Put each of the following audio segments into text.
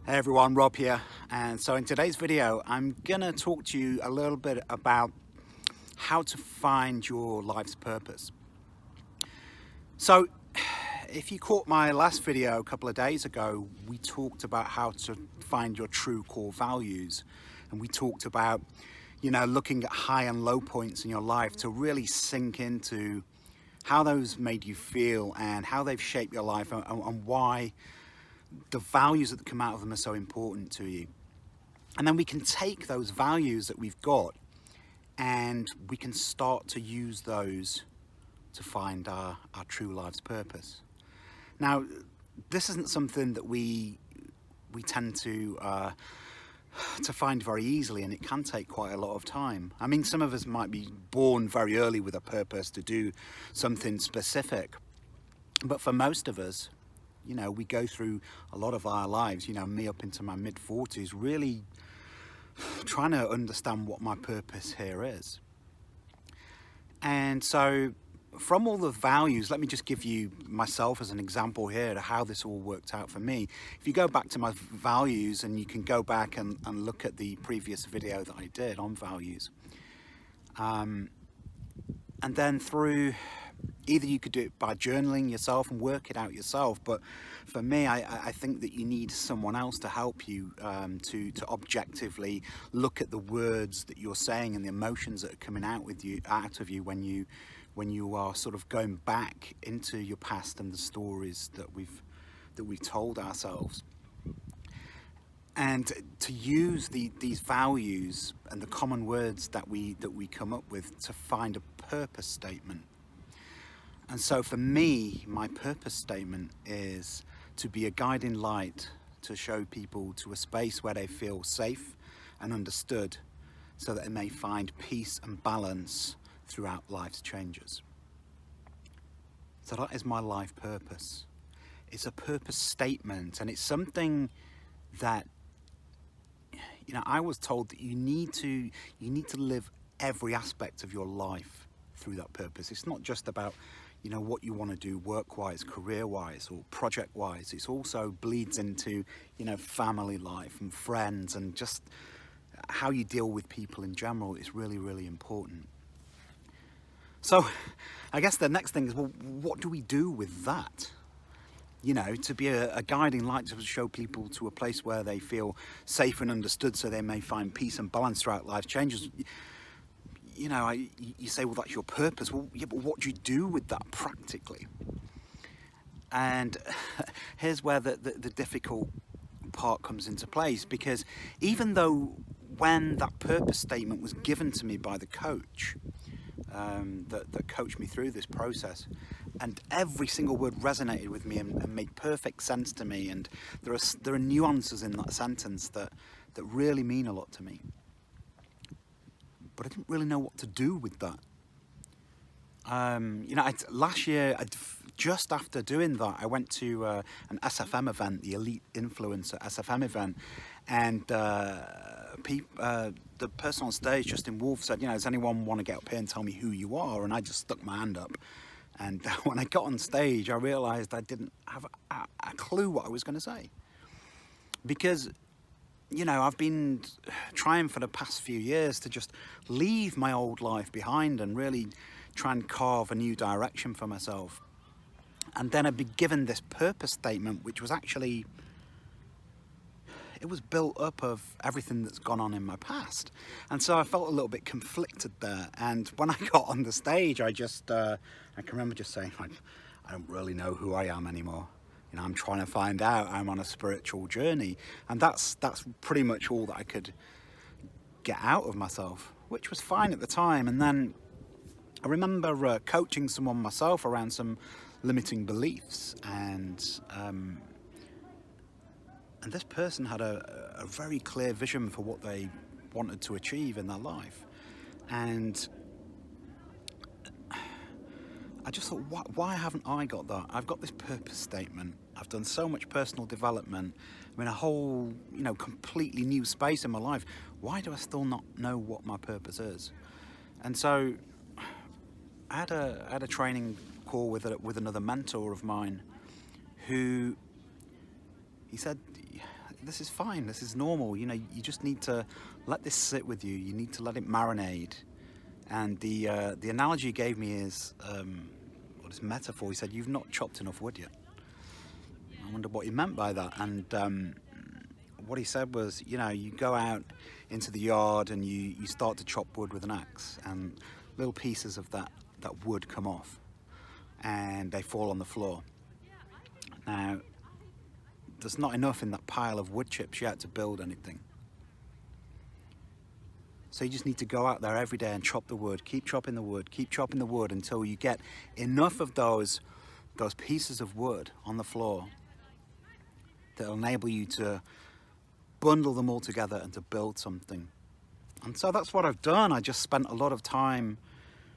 Hey everyone, Rob here. And so in today's video, I'm gonna talk to you a little bit about how to find your life's purpose. So if you caught my last video a couple of days ago, we talked about how to find your true core values. And we talked about, looking at high and low points in your life to really sink into how those made you feel and how they've shaped your life and why the values that come out of them are so important to you. And then we can take those values that we've got and we can start to use those to find our true life's purpose. Now, this isn't something that we tend to find very easily, and it can take quite a lot of time. I mean, some of us might be born very early with a purpose to do something specific, but for most of us, we go through a lot of our lives, me up into my mid-40s, really trying to understand what my purpose here is. And so from all the values, let me just give you myself as an example here to how this all worked out for me. If you go back to my values, and you can go back and look at the previous video that I did on values. And then through, either you could do it by journaling yourself and work it out yourself, but for me, I think that you need someone else to help you to objectively look at the words that you're saying and the emotions that are coming out of you when you are sort of going back into your past and the stories that we've told ourselves. And to use these values and the common words that we come up with to find a purpose statement. And so for me, my purpose statement is to be a guiding light to show people to a space where they feel safe and understood, so that they may find peace and balance throughout life's changes. So that is my life purpose. It's a purpose statement, and it's something that I was told that you need to live every aspect of your life through that purpose. It's not just about what you want to do work-wise, career-wise, or project-wise. It also bleeds into family life and friends, and just how you deal with people in general is really, really important. So I guess the next thing is, well, what do we do with that? To be a guiding light to show people to a place where they feel safe and understood, so they may find peace and balance throughout life changes. You say, well, that's your purpose. Well, yeah, but what do you do with that practically? And here's where the difficult part comes into place, because even though when that purpose statement was given to me by the coach, that coached me through this process, and every single word resonated with me and made perfect sense to me, and there are nuances in that sentence that really mean a lot to me, but I didn't really know what to do with that. Last year, just after doing that, I went to an SFM event, the Elite Influencer SFM event, and the person on stage, Justin Wolf, said, does anyone want to get up here and tell me who you are? And I just stuck my hand up. And when I got on stage, I realized I didn't have a clue what I was going to say. Because, I've been trying for the past few years to just leave my old life behind and really try and carve a new direction for myself. And then I'd be given this purpose statement, which was actually, it was built up of everything that's gone on in my past. And so I felt a little bit conflicted there. And when I got on the stage, I can remember just saying, I don't really know who I am anymore. I'm trying to find out. I'm on a spiritual journey. And that's pretty much all that I could get out of myself, which was fine at the time. And then I remember coaching someone myself around some limiting beliefs, and this person had a very clear vision for what they wanted to achieve in their life. And I just thought, why haven't I got that? I've got this purpose statement. I've done so much personal development. I'm in a whole, completely new space in my life. Why do I still not know what my purpose is? And so I had a training call with another mentor of mine, who he said, this is fine, this is normal. You know, you just need to let this sit with you. You need to let it marinate. And the analogy he gave me is, or this metaphor, he said, you've not chopped enough wood yet. I wonder what he meant by that. And what he said was, you know, you go out into the yard and you start to chop wood with an axe, and little pieces of that wood come off and they fall on the floor. Now, there's not enough in that pile of wood chips yet to build anything. So you just need to go out there every day and chop the wood, keep chopping the wood, keep chopping the wood until you get enough of those pieces of wood on the floor that will enable you to bundle them all together and to build something. And so that's what I've done. I just spent a lot of time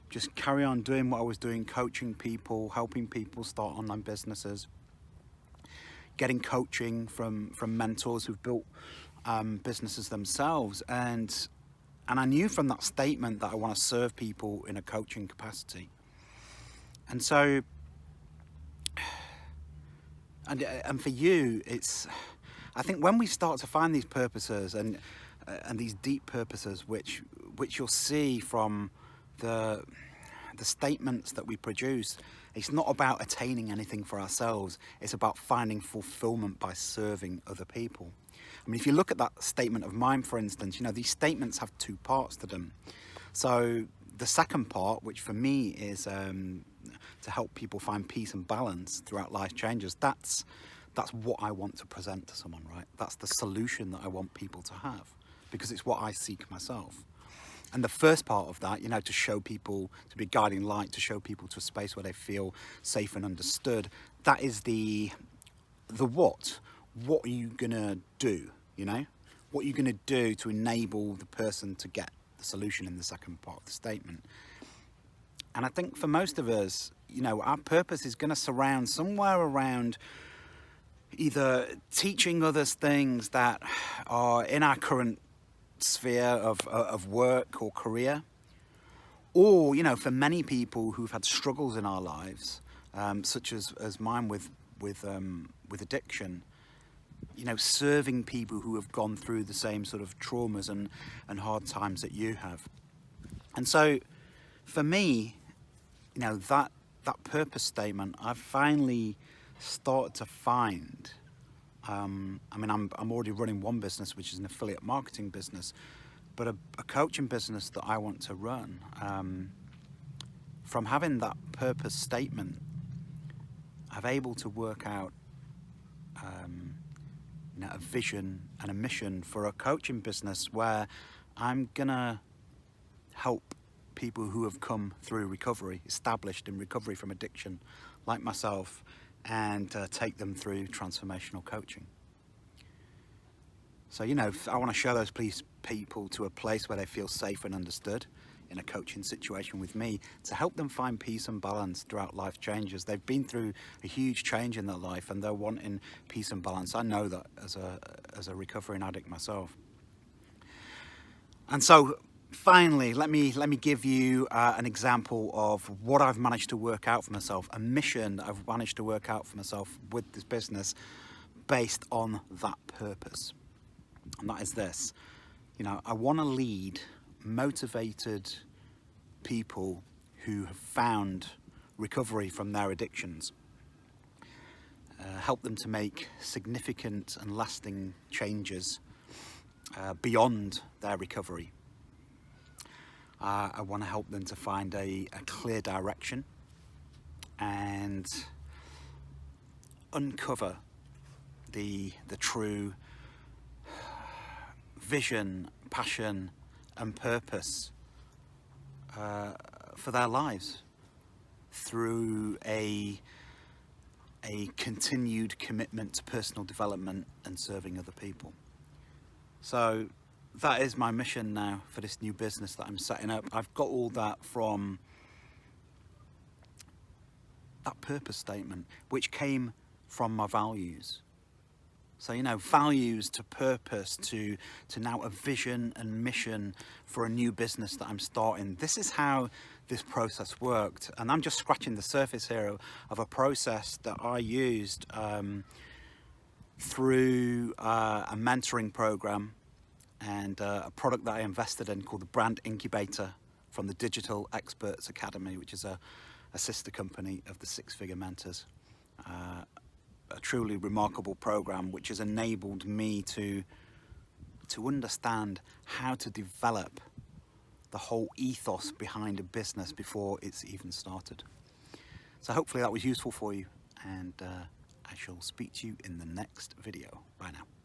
just carry on doing what I was doing, coaching people, helping people start online businesses, getting coaching from mentors who've built businesses themselves. And I knew from that statement that I want to serve people in a coaching capacity. And so, and for you, it's, I think when we start to find these purposes and these deep purposes, which you'll see from the statements that we produce, it's not about attaining anything for ourselves. It's about finding fulfillment by serving other people. I mean, if you look at that statement of mine, for instance, you know, these statements have two parts to them. So the second part, which for me is to help people find peace and balance throughout life changes, that's what I want to present to someone, right? That's the solution that I want people to have, because it's what I seek myself. And the first part of that, you know, to show people, to be a guiding light, to show people to a space where they feel safe and understood, that is the what. What are you gonna do, you know? What are you gonna do to enable the person to get the solution in the second part of the statement? And I think for most of us, you know, our purpose is gonna surround somewhere around either teaching others things that are in our current sphere of work or career, or, you know, for many people who've had struggles in our lives, such as mine with addiction, you know, serving people who have gone through the same sort of traumas and hard times that you have. And so for me, you know, that purpose statement, I've finally started to find. I mean, I'm already running one business, which is an affiliate marketing business, but a coaching business that I want to run. From having that purpose statement, I'm able to work out you know, a vision and a mission for a coaching business where I'm gonna help people who have come through recovery, established in recovery from addiction, like myself, and take them through transformational coaching. So, you know, I want to show those people to a place where they feel safe and understood in a coaching situation with me, to help them find peace and balance throughout life changes. They've been through a huge change in their life and they're wanting peace and balance. I know that as a recovering addict myself. And so finally, let me give you an example of what I've managed to work out for myself, a mission that I've managed to work out for myself with this business based on that purpose. And that is this. You know, I want to lead motivated people who have found recovery from their addictions, help them to make significant and lasting changes beyond their recovery. I want to help them to find a clear direction and uncover the true vision, passion and purpose for their lives through a continued commitment to personal development and serving other people. So that is my mission now for this new business that I'm setting up. I've got all that from that purpose statement, which came from my values. So, you know, values to purpose to now a vision and mission for a new business that I'm starting. This is how this process worked. And I'm just scratching the surface here of a process that I used through a mentoring program and a product that I invested in called the Brand Incubator from the Digital Experts Academy, which is a sister company of the Six Figure Mentors. A truly remarkable program which has enabled me to understand how to develop the whole ethos behind a business before it's even started. So hopefully that was useful for you, and I shall speak to you in the next video. Bye now.